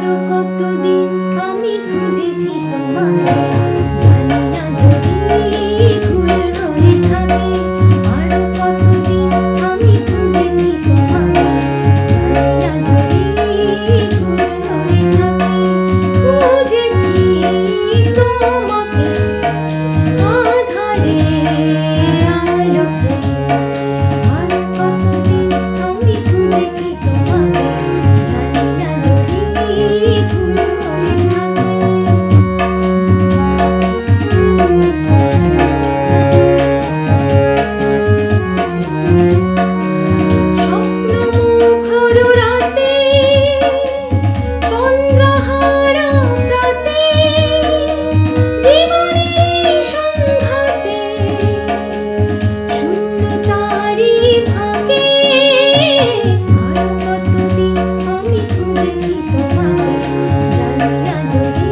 আরো কতদিন আমি খুঁজেছি তোমাকে, জানি না যদি ভুল হয়ে থাকে। আরো কতদিন আমি খুঁজেছি তোমাকে, জানি না যদি ভুল হয়ে থাকে। খুঁজেছি তোমাকে আধারে আলোকে, আরো কতদিন আমি খুঁজেছি তোমাকে, জানি না যদি ভুল হয়ে থাকে। স্বপ্নমুখর রাতে, তন্দ্রাহারা প্রাতে, জীবনের সংঘাতে, শূন্যতারি ফাঁকে, আরো কতদিন আমি খুঁজেছি তোমাকে, জানি না যদি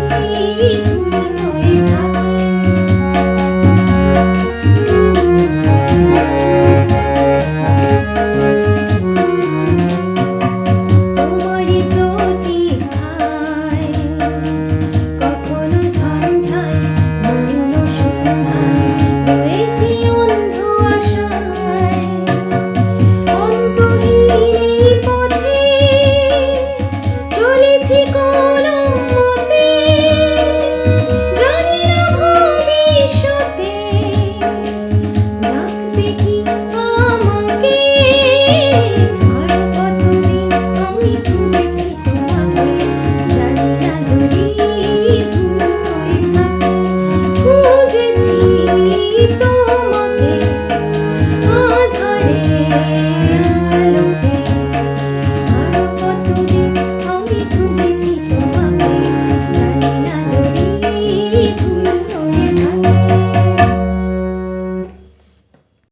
ভুল হয়ে থাকে। তোমারই প্রতীক্ষায় কখনো ঝঞ্ঝায় মৌন সন্ধ্যায় রয়েছি অন্ধ আশায়। অন্তহীন এই পথে চলেছি কোনো মতে, জানি না ভবিষ্যতে ডাকবে কি আমাকে। আরো কতদিন আমি খুঁজেছি তোমাকে, জানি না যদি ভুল হয়ে থাকে। খুঁজেছি তোমাকে আধারে আলোকে, আরো কতদিন আমি খুঁজেছি